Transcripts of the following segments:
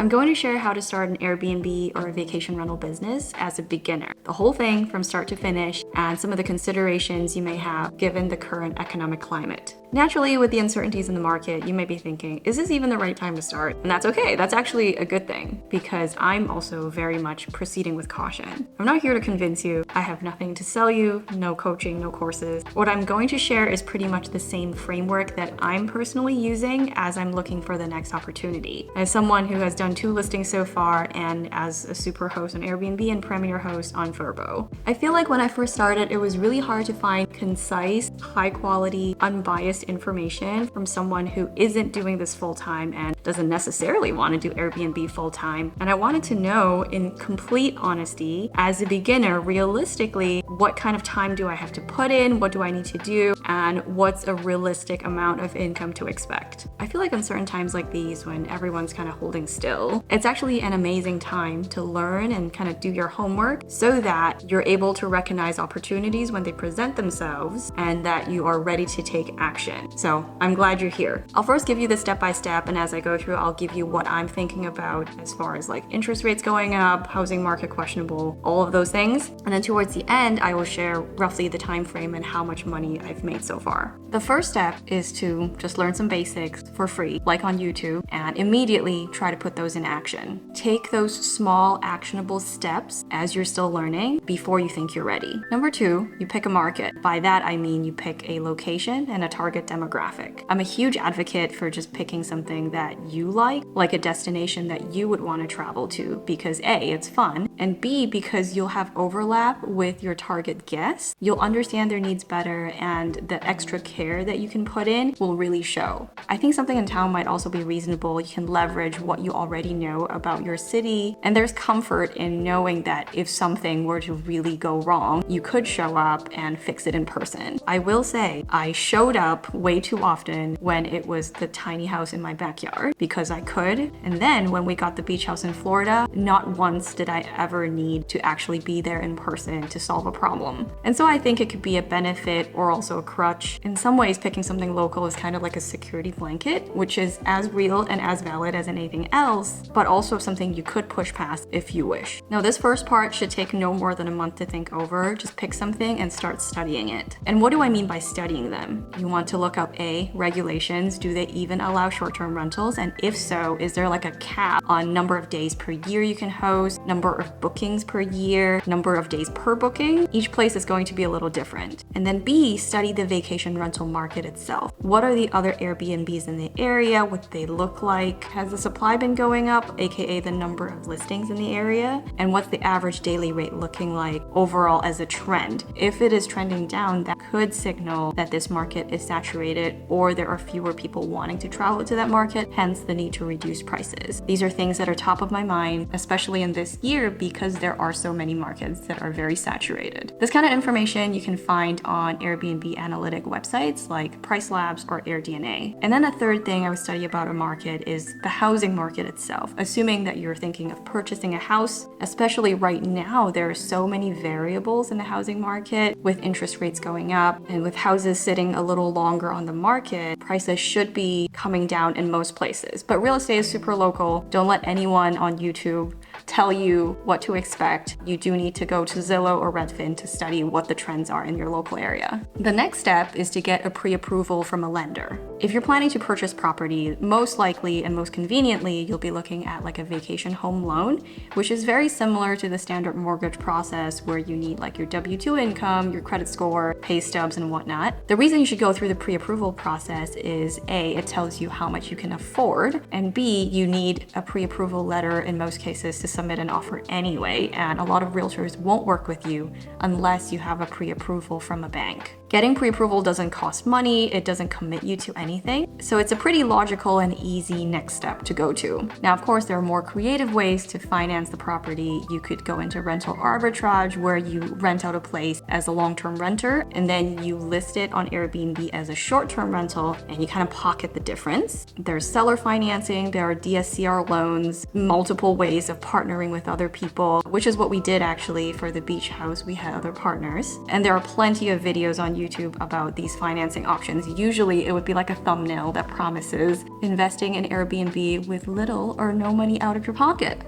I'm going to share how to start an Airbnb or a vacation rental business as a beginner. The whole thing from start to finish and some of the considerations you may have given the current economic climate. Naturally, with the uncertainties in the market, you may be thinking, is this even the right time to start? And that's okay. That's actually a good thing because I'm also very much proceeding with caution. I'm not here to convince you. I have nothing to sell you, no coaching, no courses. What I'm going to share is pretty much the same framework that I'm personally using as I'm looking for the next opportunity. As someone who has done 2 listings so far and as a super host on Airbnb and premier host on Vrbo, I feel like when I first started, it was really hard to find concise, high quality, unbiased information from someone who isn't doing this full-time and doesn't necessarily want to do Airbnb full-time. And I wanted to know, in complete honesty, as a beginner, realistically, what kind of time do I have to put in? What do I need to do? And what's a realistic amount of income to expect? I feel like in certain times like these, when everyone's kind of holding still, it's actually an amazing time to learn and kind of do your homework so that you're able to recognize opportunities when they present themselves and that you are ready to take action. So I'm glad you're here. I'll first give you the step-by-step, and as I go through, I'll give you what I'm thinking about as far as like interest rates going up, housing market questionable, all of those things. And then towards the end, I will share roughly the time frame and how much money I've made so far. The first step is to just learn some basics for free, like on YouTube, and immediately try to put those in action. Take those small actionable steps as you're still learning before you think you're ready. Number 2, you pick a market. By that, I mean you pick a location and a target demographic. I'm a huge advocate for just picking something that you like a destination that you would want to travel to, because A, it's fun, and B, because you'll have overlap with your target guests. You'll understand their needs better, and the extra care that you can put in will really show. I think something in town might also be reasonable. You can leverage what you already know about your city, and there's comfort in knowing that if something were to really go wrong, you could show up and fix it in person. I will say, I showed up way too often when it was the tiny house in my backyard because I could. And then when we got the beach house in Florida, not once did I ever need to actually be there in person to solve a problem. And so I think it could be a benefit or also a crutch. In some ways, picking something local is kind of like a security blanket, which is as real and as valid as anything else, but also something you could push past if you wish. Now, this first part should take no more than a month to think over. Just pick something and start studying it. And what do I mean by studying them? You want to look up A, regulations. Do they even allow short-term rentals? And if so, is there like a cap on number of days per year you can host, number of bookings per year, number of days per booking? Each place is going to be a little different. And then B, study the vacation rental market itself. What are the other Airbnbs in the area? What do they look like? Has the supply been going up, aka the number of listings in the area? And what's the average daily rate looking like overall as a trend? If it is trending down, that could signal that this market is saturated or there are fewer people wanting to travel to that market, hence the need to reduce prices. These are things that are top of my mind, especially in this year because there are so many markets that are very saturated. This kind of information you can find on Airbnb analytic websites like PriceLabs or AirDNA. And then a third thing I would study about a market is the housing market itself. Assuming that you're thinking of purchasing a house, especially right now, there are so many variables in the housing market with interest rates going up and with houses sitting a little longer on the market, prices should be coming down in most places. But real estate is super local. Don't let anyone on YouTube tell you what to expect. You do need to go to Zillow or Redfin to study what the trends are in your local area. The next step is to get a pre-approval from a lender. If you're planning to purchase property, most likely and most conveniently, you'll be looking at like a vacation home loan, which is very similar to the standard mortgage process where you need like your W-2 income, your credit score, pay stubs, and whatnot. The reason you should go through the pre-approval process is A, it tells you how much you can afford, and B, you need a pre-approval letter in most cases to submit an offer anyway, and a lot of realtors won't work with you unless you have a pre-approval from a bank. Getting pre-approval doesn't cost money, it doesn't commit you to anything, so it's a pretty logical and easy next step to go to. Now, of course, there are more creative ways to finance the property. You could go into rental arbitrage where you rent out a place as a long-term renter and then you list it on Airbnb as a short-term rental and you kind of pocket the difference. There's seller financing, there are DSCR loans, multiple ways of partnering with other people, which is what we did actually for the beach house. We had other partners, and there are plenty of videos on YouTube about these financing options, usually it would be like a thumbnail that promises investing in Airbnb with little or no money out of your pocket.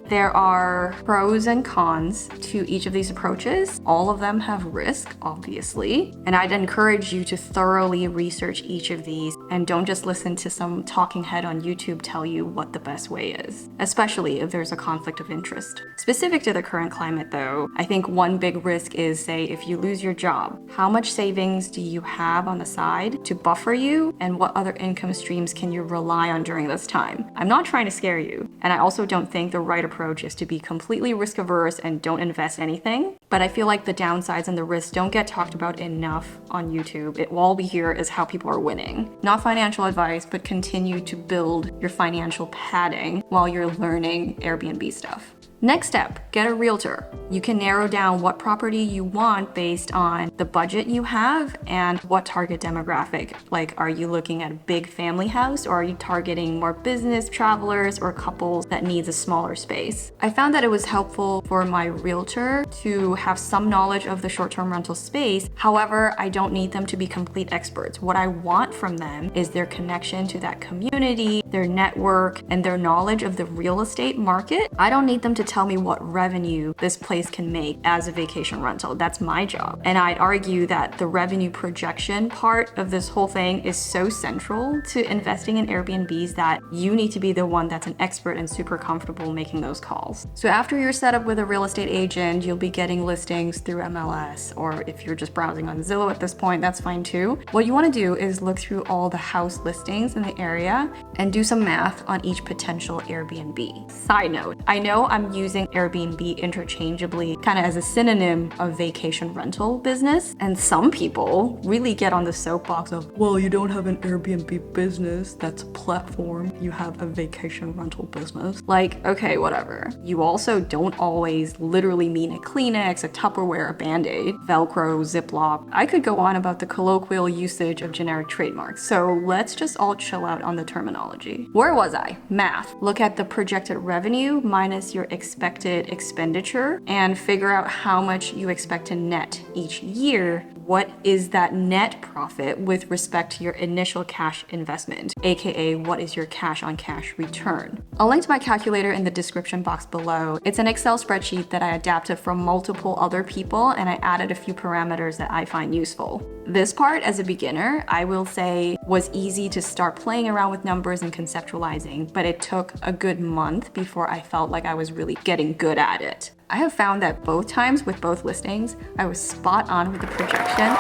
There are pros and cons to each of these approaches. All of them have risk, obviously, and I'd encourage you to thoroughly research each of these and don't just listen to some talking head on YouTube tell you what the best way is, especially if there's a conflict of interest. Specific to the current climate though, I think one big risk is, say, if you lose your job, how much savings do you have on the side to buffer you, and what other income streams can you rely on during this time? I'm not trying to scare you, and I also don't think the right approach is to be completely risk averse and don't invest anything. But I feel like the downsides and the risks don't get talked about enough on YouTube. All we hear is how people are winning. Not financial advice, but continue to build your financial padding while you're learning Airbnb stuff. Next step, get a realtor. You can narrow down what property you want based on the budget you have and what target demographic. Like, are you looking at a big family house, or are you targeting more business travelers or couples that needs a smaller space? I found that it was helpful for my realtor to have some knowledge of the short-term rental space. However, I don't need them to be complete experts. What I want from them is their connection to that community, their network, and their knowledge of the real estate market. I don't need them to tell me what revenue this place can make as a vacation rental. That's my job. And I'd argue that the revenue projection part of this whole thing is so central to investing in Airbnbs that you need to be the one that's an expert and super comfortable making those calls. So after you're set up with a real estate agent, you'll be getting listings through MLS, or if you're just browsing on Zillow at this point, that's fine too. What you want to do is look through all the house listings in the area and do some math on each potential Airbnb. Side note, I know I'm using Airbnb interchangeably kind of as a synonym of vacation rental business, and some people really get on the soapbox of, well, you don't have an Airbnb business, that's a platform, you have a vacation rental business. Like, okay, whatever. You also don't always literally mean a Kleenex, a Tupperware, a Band-Aid, Velcro, Ziploc. I could go on about the colloquial usage of generic trademarks, so let's just all chill out on the terminology. Where was I? Math. Look at the projected revenue minus your expected expenditure and figure out how much you expect to net each year. What is that net profit with respect to your initial cash investment, aka what is your cash on cash return? I'll link to my calculator in the description box below. It's an Excel spreadsheet that I adapted from multiple other people, and I added a few parameters that I find useful. This part, as a beginner, I will say was easy to start playing around with numbers and conceptualizing, but it took a good month before I felt like I was really getting good at it. I have found that both times with both listings, I was spot on with the projection,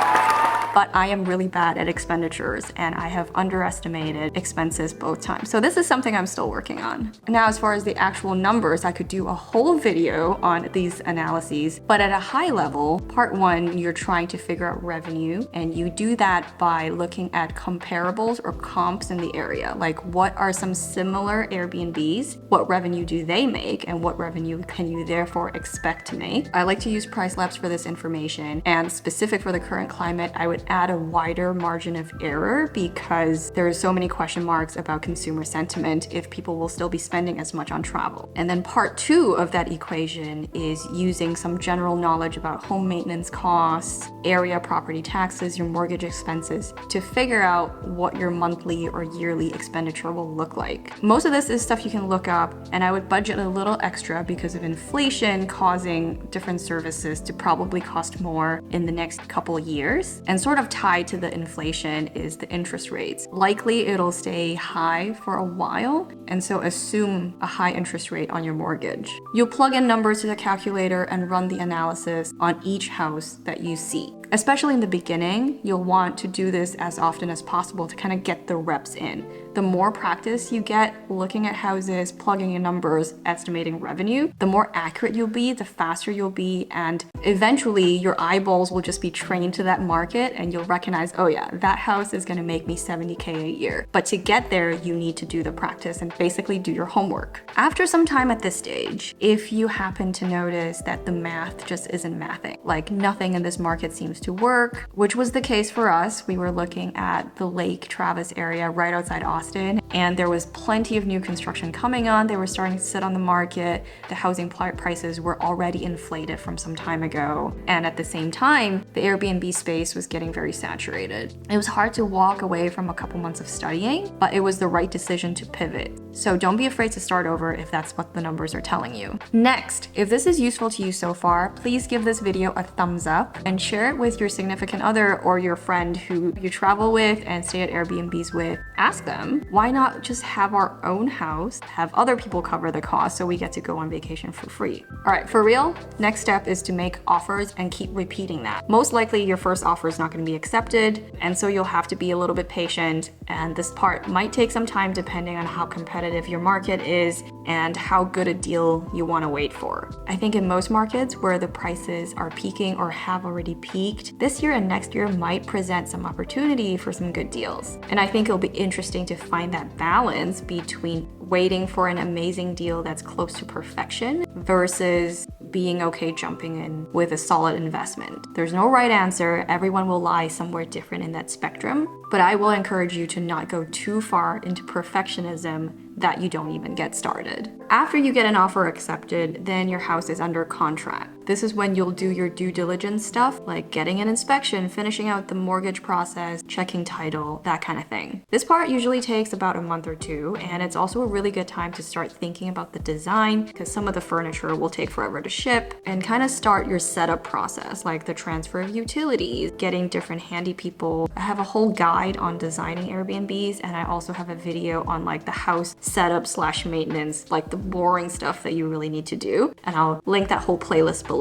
but I am really bad at expenditures and I have underestimated expenses both times. So this is something I'm still working on. Now, as far as the actual numbers, I could do a whole video on these analyses, but at a high level, part one, you're trying to figure out revenue, and you do that by looking at comparables or comps in the area. Like, what are some similar Airbnbs? What revenue do they make, and what revenue can you therefore expect to make? I like to use price labs for this information, and specific for the current climate, I would add a wider margin of error because there are so many question marks about consumer sentiment if people will still be spending as much on travel. And then part two of that equation is using some general knowledge about home maintenance costs, area property taxes, your mortgage expenses to figure out what your monthly or yearly expenditure will look like. Most of this is stuff you can look up, and I would budget a little extra because of inflation causing different services to probably cost more in the next couple of years. And sort of tied to the inflation is the interest rates. Likely it'll stay high for a while, and so assume a high interest rate on your mortgage. You'll plug in numbers to the calculator and run the analysis on each house that you see. Especially in the beginning, you'll want to do this as often as possible to kind of get the reps in. The more practice you get looking at houses, plugging in numbers, estimating revenue, the more accurate you'll be, the faster you'll be, and eventually your eyeballs will just be trained to that market and you'll recognize, oh yeah, that house is gonna make me $70K a year. But to get there, you need to do the practice and basically do your homework. After some time at this stage, if you happen to notice that the math just isn't mathing, like nothing in this market seems to work, which was the case for us. We were looking at the Lake Travis area right outside Austin, and there was plenty of new construction coming on. They were starting to sit on the market. The housing prices were already inflated from some time ago. And at the same time, the Airbnb space was getting very saturated. It was hard to walk away from a couple months of studying, but it was the right decision to pivot. So don't be afraid to start over if that's what the numbers are telling you. Next, if this is useful to you so far, please give this video a thumbs up and share it with your significant other or your friend who you travel with and stay at Airbnbs with. Ask them, why not just have our own house, have other people cover the cost so we get to go on vacation for free? All right, for real, next step is to make offers and keep repeating that. Most likely your first offer is not going to be accepted, and so you'll have to be a little bit patient, and this part might take some time depending on how competitive your market is and how good a deal you want to wait for. I think in most markets where the prices are peaking or have already peaked, this year and next year might present some opportunity for some good deals. And I think it'll be interesting to find that balance between waiting for an amazing deal that's close to perfection versus being okay jumping in with a solid investment. There's no right answer. Everyone will lie somewhere different in that spectrum, but I will encourage you to not go too far into perfectionism that you don't even get started. After you get an offer accepted, then your house is under contract. This is when you'll do your due diligence stuff, like getting an inspection, finishing out the mortgage process, checking title, that kind of thing. This part usually takes about a month or two, and it's also a really good time to start thinking about the design, because some of the furniture will take forever to ship, and kind of start your setup process, like the transfer of utilities, getting different handy people. I have a whole guide on designing Airbnbs, and I also have a video on like the house setup / maintenance, like the boring stuff that you really need to do, and I'll link that whole playlist below.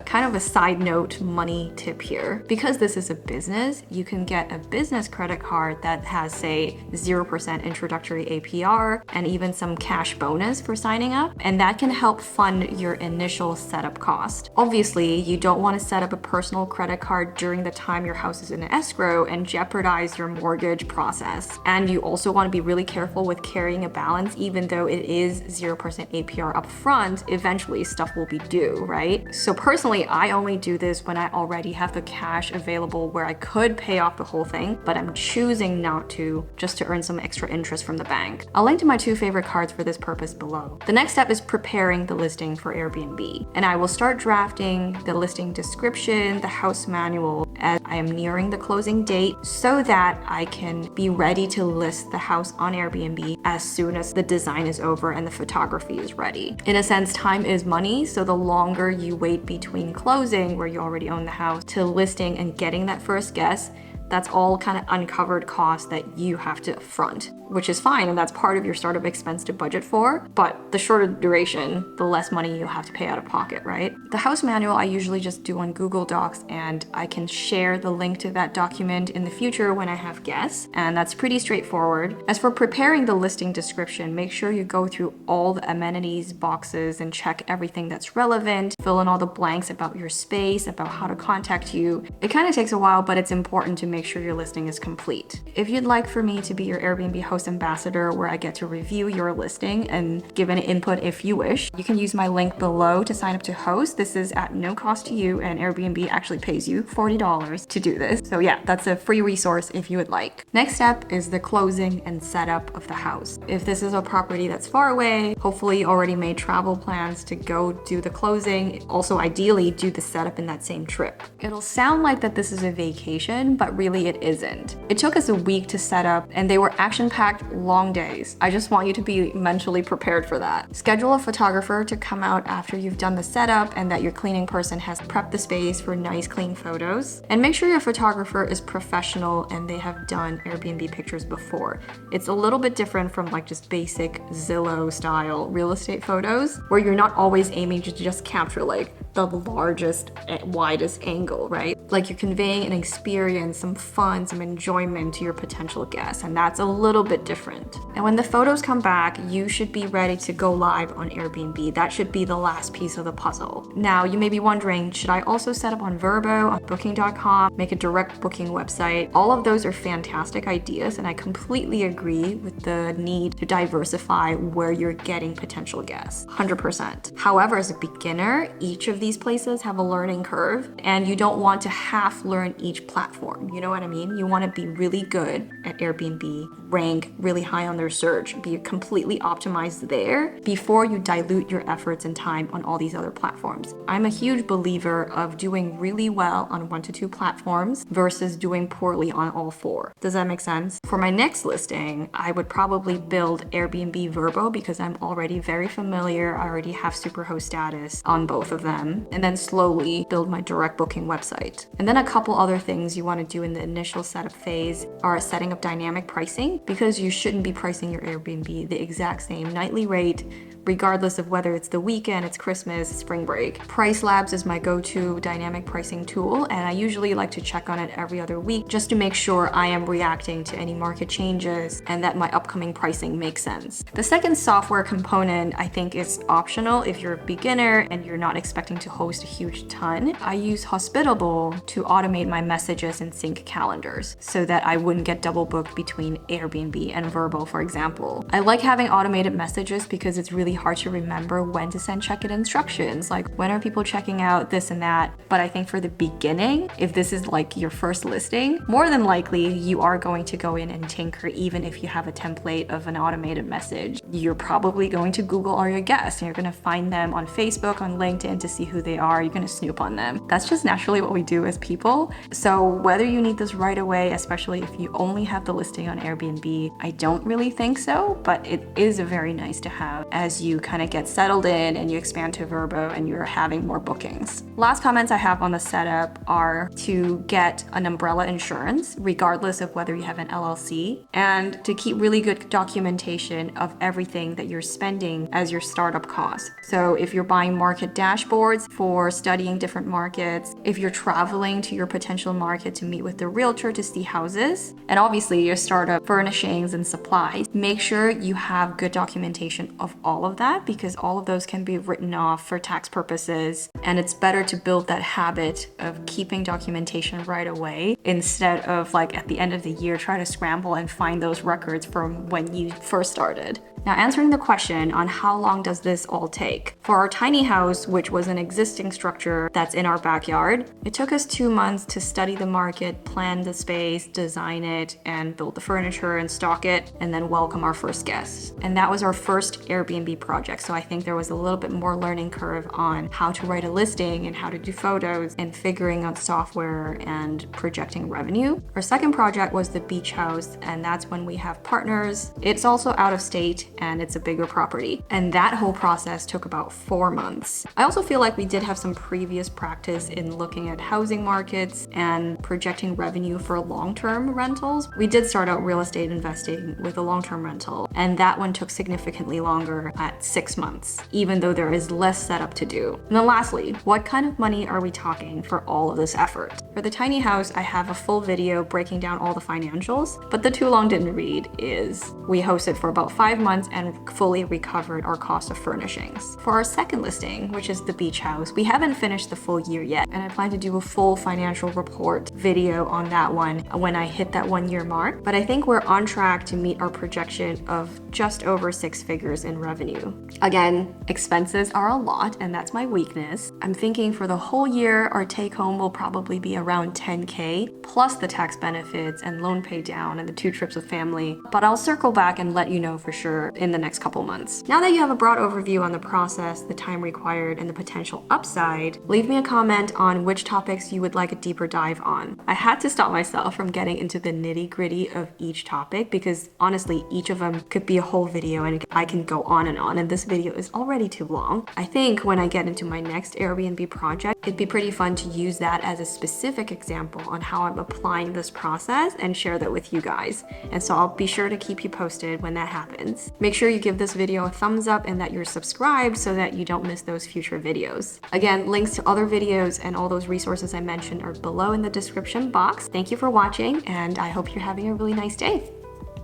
Kind of a side note money tip here. Because this is a business, you can get a business credit card that has, say, 0% introductory APR and even some cash bonus for signing up, and that can help fund your initial setup cost. Obviously, you don't want to set up a personal credit card during the time your house is in escrow and jeopardize your mortgage process. And you also want to be really careful with carrying a balance, even though it is 0% APR upfront, eventually stuff will be due, right? So personally, I only do this when I already have the cash available where I could pay off the whole thing, but I'm choosing not to, just to earn some extra interest from the bank. I'll link to my 2 favorite cards for this purpose below. The next step is preparing the listing for Airbnb, and I will start drafting the listing description, the house manual, as I am nearing the closing date so that I can be ready to list the house on Airbnb as soon as the design is over and the photography is ready. In a sense, time is money, so the longer you wait between closing, where you already own the house, to listing and getting that first guest, that's all kind of uncovered costs that you have to front, which is fine, and that's part of your startup expense to budget for, but the shorter duration, the less money you have to pay out of pocket, right? The house manual I usually just do on Google Docs, and I can share the link to that document in the future when I have guests, and that's pretty straightforward. As for preparing the listing description, make sure you go through all the amenities boxes and check everything that's relevant, fill in all the blanks about your space, about how to contact you. It kind of takes a while, but it's important to make sure your listing is complete. If you'd like for me to be your Airbnb host ambassador, where I get to review your listing and give any input if you wish, you can use my link below to sign up to host. This is at no cost to you, and Airbnb actually pays you $40 to do this. So yeah, that's a free resource if you would like. Next step is the closing and setup of the house. If this is a property that's far away, hopefully you already made travel plans to go do the closing. Also, ideally, do the setup in that same trip. It'll sound like that this is a vacation, but really it isn't. It took us a week to set up, and they were action-packed long days. I just want you to be mentally prepared for that. Schedule a photographer to come out after you've done the setup and that your cleaning person has prepped the space for nice clean photos. And make sure your photographer is professional and they have done Airbnb pictures before. It's a little bit different from like just basic Zillow style real estate photos, where you're not always aiming to just capture like the largest, widest angle, right? Like you're conveying an experience, some fun, some enjoyment to your potential guests, and that's a little bit different. And when the photos come back, you should be ready to go live on Airbnb. That should be the last piece of the puzzle. Now, you may be wondering, should I also set up on Vrbo, on Booking.com, make a direct booking website? All of those are fantastic ideas, and I completely agree with the need to diversify where you're getting potential guests, 100%. However, as a beginner, each of these places have a learning curve, and you don't want to half learn each platform. You know what I mean? You want to be really good at Airbnb, rank really high on their search, be completely optimized there before you dilute your efforts and time on all these other platforms. I'm a huge believer of doing really well on 1 to 2 platforms versus doing poorly on all 4. Does that make sense? For my next listing, I would probably build Airbnb Verbo because I'm already very familiar. I already have Superhost status on both of them, and then slowly build my direct booking website. And then a couple other things you want to do in the initial setup phase are setting up dynamic pricing, because you shouldn't be pricing your Airbnb the exact same nightly rate regardless of whether it's the weekend, it's Christmas, spring break. Price Labs is my go-to dynamic pricing tool, and I usually like to check on it every other week just to make sure I am reacting to any market changes and that my upcoming pricing makes sense. The second software component I think is optional if you're a beginner and you're not expecting to host a huge ton. I use Hospitable to automate my messages and sync calendars so that I wouldn't get double booked between Airbnb and Vrbo, for example. I like having automated messages because it's really hard to remember when to send check-in instructions, like when are people checking out, this and that. But I think for the beginning, if this is like your first listing, more than likely you are going to go in and tinker. Even if you have a template of an automated message, you're probably going to Google all your guests and you're going to find them on Facebook, on LinkedIn to see who they are. You're going to snoop on them. That's just naturally what we do as people. So whether you need this right away, especially if you only have the listing on Airbnb, I don't really think so, but it is very nice to have as you kind of get settled in and you expand to Vrbo and you're having more bookings. Last comments I have on the setup are to get an umbrella insurance, regardless of whether you have an LLC, and to keep really good documentation of everything that you're spending as your startup costs. So if you're buying market dashboards for studying different markets, if you're traveling to your potential market to meet with the realtor to see houses, and obviously your startup furnishings and supplies, make sure you have good documentation of all of that, because all of those can be written off for tax purposes, and it's better to build that habit of keeping documentation right away instead of like at the end of the year try to scramble and find those records from when you first started. Now, answering the question on how long does this all take? For our tiny house, which was an existing structure that's in our backyard, it took us 2 months to study the market, plan the space, design it, and build the furniture and stock it, and then welcome our first guests. And that was our first Airbnb project, so I think there was a little bit more learning curve on how to write a listing and how to do photos and figuring out software and projecting revenue. Our second project was the beach house, and that's when we have partners. It's also out of state, and it's a bigger property. And that whole process took about 4 months. I also feel like we did have some previous practice in looking at housing markets and projecting revenue for long-term rentals. We did start out real estate investing with a long-term rental, and that one took significantly longer at 6 months, even though there is less setup to do. And then lastly, what kind of money are we talking for all of this effort? For the tiny house, I have a full video breaking down all the financials, but the too long didn't read is we hosted for about 5 months and fully recovered our cost of furnishings. For our second listing, which is the beach house, we haven't finished the full year yet, and I plan to do a full financial report video on that one when I hit that 1 year mark, but I think we're on track to meet our projection of just over 6 figures in revenue. Again, expenses are a lot, and that's my weakness. I'm thinking for the whole year, our take home will probably be around 10K, plus the tax benefits and loan pay down and the 2 trips with family, but I'll circle back and let you know for sure in the next couple months. Now that you have a broad overview on the process, the time required, and the potential upside, leave me a comment on which topics you would like a deeper dive on. I had to stop myself from getting into the nitty-gritty of each topic because honestly, each of them could be a whole video and I can go on, and this video is already too long. I think when I get into my next Airbnb project, it'd be pretty fun to use that as a specific example on how I'm applying this process and share that with you guys. And so I'll be sure to keep you posted when that happens. Make sure you give this video a thumbs up and that you're subscribed so that you don't miss those future videos. Again, links to other videos and all those resources I mentioned are below in the description box. Thank you for watching, and I hope you're having a really nice day.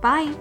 Bye!